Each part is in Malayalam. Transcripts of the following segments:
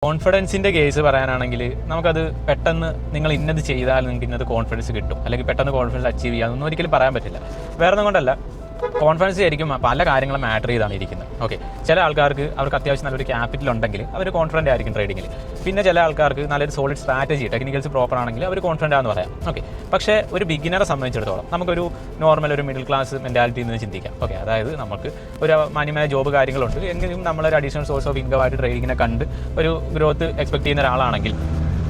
കോൺഫിഡൻസിൻ്റെ കേസ് പറയാനാണെങ്കിൽ നമുക്കത് പെട്ടെന്ന് നിങ്ങൾ ഇന്നത് ചെയ്താൽ നിങ്ങൾക്ക് ഇന്നത് കോൺഫിഡൻസ് കിട്ടും, അല്ലെങ്കിൽ പെട്ടെന്ന് കോൺഫിഡൻസ് അച്ചീവ് ചെയ്യാമെന്നൊന്നും ഒരിക്കലും പറയാൻ പറ്റില്ല. വേറെ ഒന്നും കൊണ്ടല്ല, കോൺഫിഡൻസ് ശരിക്കും പല കാര്യങ്ങളും മാറ്റർ ചെയ്താണ് ഇരിക്കുന്നത്. ഓക്കെ, ചില ആൾക്കാർക്ക് അവർക്ക് അത്യാവശ്യം നല്ലൊരു ക്യാപിറ്റൽ ഉണ്ടെങ്കിൽ അവർ കോൺഫിഡൻ്റ് ആയിരിക്കും ട്രേഡിങ്ങിൽ. പിന്നെ ചില ആൾക്കാർക്ക് നല്ലൊരു സോളിഡ് സ്ട്രാറ്റജി, ടെക്നിക്കൽസ് പ്രോപ്പർ ആണെങ്കിൽ അവർ കോൺഫിഡൻ്റ് ആണെന്ന് പറയാം. ഓക്കെ, പക്ഷേ ഒരു ബിഗിനറെ സംബന്ധിച്ചിടത്തോളം നമുക്കൊരു നോർമൽ ഒരു മിഡിൽ ക്ലാസ് മെൻറ്റാലിറ്റിയിൽ നിന്ന് ചിന്തിക്കാം. ഓക്കെ, അതായത് നമുക്ക് ഒരു മാന്യമായ ജോബ് കാര്യങ്ങളുണ്ട്, എങ്കിലും നമ്മളൊരു അഡീഷണൽ സോഴ്സ് ഓഫ് ഇൻകം ആയിട്ട് ട്രേഡിങ്ങിനെ കണ്ട് ഒരു ഗ്രോത്ത് എക്സ്പെക്ട് ചെയ്യുന്ന ഒരാളാണെങ്കിൽ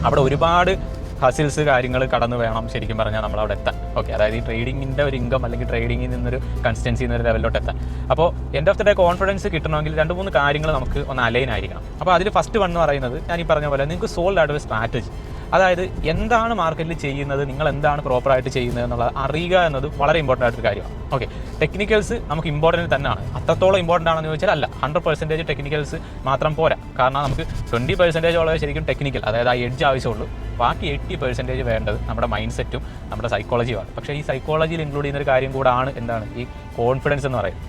അവിടെ ഒരുപാട് ഹസിൽസ് കാര്യങ്ങൾ കടന്നു വേണം ശരിക്കും പറഞ്ഞാൽ നമ്മളവിടെ എത്താൻ. ഓക്കെ, അതായത് ഈ ട്രേഡിങ്ങിൻ്റെ ഒരു ഇൻകം അല്ലെങ്കിൽ ട്രേഡിങ്ങിൽ നിന്നൊരു കൺസിസ്റ്റൻസി എന്നൊരു ലെവലിലോട്ട് എത്താൻ. അപ്പോൾ end of the day confidence കിട്ടണമെങ്കിൽ 2-3 കാര്യങ്ങൾ നമുക്ക് ഒന്ന് അലൈൻ ആയിരിക്കണം. അപ്പോൾ അതിൽ ഫസ്റ്റ് വൺ എന്ന് പറയുന്നത് ഞാൻ ഈ പറഞ്ഞ പോലെ നിങ്ങൾക്ക് സോൾഡ് ആയിട്ട് ഒരു സ്ട്രാറ്റജി, അതായത് എന്താണ് മാർക്കറ്റിൽ ചെയ്യുന്നത്, നിങ്ങൾ എന്താണ് പ്രോപ്പറായിട്ട് ചെയ്യുന്നത് എന്നുള്ളത് അറിയുക എന്നത് വളരെ ഇമ്പോർട്ടൻ്റ് ആയിട്ടൊരു കാര്യമാണ്. ഓക്കെ, ടെക്നിക്കൽസ് നമുക്ക് ഇമ്പോർട്ടൻറ്റ് തന്നെയാണ്. അത്രത്തോളം ഇമ്പോർട്ടൻ്റ് ആണെന്ന് ചോദിച്ചാൽ അല്ല, 100% ടെക്നിക്കൽസ് മാത്രം പോരാ. കാരണം നമുക്ക് 20% ശരിക്കും ടെക്നിക്കൽ, അതായത് ആ എഡ്ജ് ആവശ്യമുള്ളൂ. ബാക്കി 80% വേണ്ടത് നമ്മുടെ മൈൻഡ് സെറ്റും നമ്മുടെ സൈക്കോളജിയുമാണ്. പക്ഷേ ഈ സൈക്കോളജിയിൽ ഇൻക്ലൂഡ് ചെയ്യുന്ന ഒരു കാര്യം കൂടാണ് എന്താണ് ഈ കോൺഫിഡൻസ് എന്ന് പറയുന്നത്.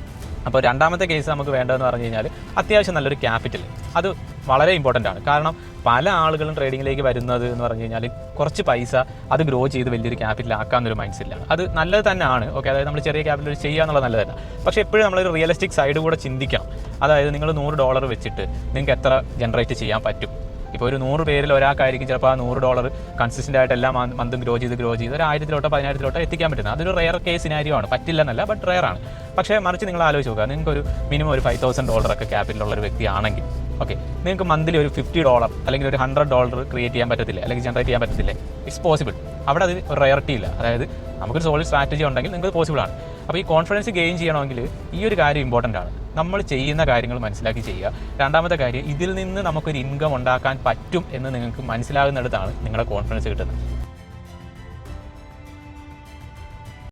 അപ്പോൾ രണ്ടാമത്തെ കേസ് നമുക്ക് വേണ്ടതെന്ന് പറഞ്ഞു കഴിഞ്ഞാൽ അത്യാവശ്യം നല്ലൊരു ക്യാപിറ്റൽ, അത് വളരെ ഇമ്പോർട്ടൻ്റ് ആണ്. കാരണം പല ആളുകളും ട്രേഡിങ്ങിലേക്ക് വരുന്നത് എന്ന് പറഞ്ഞു കഴിഞ്ഞാൽ കുറച്ച് പൈസ അത് ഗ്രോ ചെയ്ത് വലിയൊരു ക്യാപിറ്റൽ ആക്കാമെന്നൊരു മൈൻഡ് സെറ്റിലാണ്. അത് നല്ലത് തന്നെയാണ്. ഓക്കെ, അതായത് നമ്മൾ ചെറിയ ക്യാപിറ്റൽ ചെയ്യുക എന്നുള്ളത് നല്ലത് തന്നെ. പക്ഷേ എപ്പോഴും നമ്മളൊരു റിയലിസ്റ്റിക് സൈഡ് കൂടെ ചിന്തിക്കണം. അതായത് നിങ്ങൾ $100 വെച്ചിട്ട് നിങ്ങൾക്ക് എത്ര ജനറേറ്റ് ചെയ്യാൻ പറ്റും. ഇപ്പോൾ ഒരു 100 പേരിൽ ഒരാൾക്കായിരിക്കും ചിലപ്പോൾ ആ $100 കൺസിസ്റ്റൻ്റ് ആയിട്ട് എല്ലാ മന്തും ഗ്രോ ചെയ്ത് ഒരു 1000-1000 എത്തിക്കാൻ പറ്റുന്നത്. അതൊരു റെയർ കേസ് സിനാരിയോ ആണ്, പറ്റില്ലെന്നല്ല, ബട്ട് റെയർ ആണ്. പക്ഷേ മറിച്ച് നിങ്ങൾ ആലോചിച്ച് നോക്കുക, നിങ്ങൾക്കൊരു മിനിമം ഒരു $5000 ഒക്കെ ക്യാപിറ്റലുള്ള ഒരു വ്യക്തിയാണെങ്കിൽ ഓക്കെ, നിങ്ങൾക്ക് മന്ത്ലി ഒരു $50 അല്ലെങ്കിൽ ഒരു $100 ക്രിയേറ്റ് ചെയ്യാൻ പറ്റത്തില്ലേ, അല്ലെങ്കിൽ ജനറേറ്റ് ചെയ്യാൻ പറ്റത്തില്ലേ? It's possible. അവിടെ അത് ഒരു റെയറിറ്റി ഇല്ല. അതായത് നമുക്കൊരു സോളിഡ് സ്ട്രാറ്റജി ഉണ്ടെങ്കിൽ നിങ്ങൾക്ക് പോസിബിൾ ആണ്. അപ്പോൾ ഈ കോൺഫിഡൻസ് ഗെയിൻ ചെയ്യണമെങ്കിൽ ഈ ഒരു കാര്യം ഇമ്പോർട്ടൻ്റ് ആണ്. നമ്മൾ ചെയ്യുന്ന കാര്യങ്ങൾ മനസ്സിലാക്കി ചെയ്യുക. രണ്ടാമത്തെ കാര്യം, ഇതിൽ നിന്ന് നമുക്കൊരു ഇൻകം ഉണ്ടാക്കാൻ പറ്റും എന്ന് നിങ്ങൾക്ക് മനസ്സിലാകുന്നിടത്താണ് നിങ്ങളുടെ കോൺഫിഡൻസ് കിട്ടുന്നത്.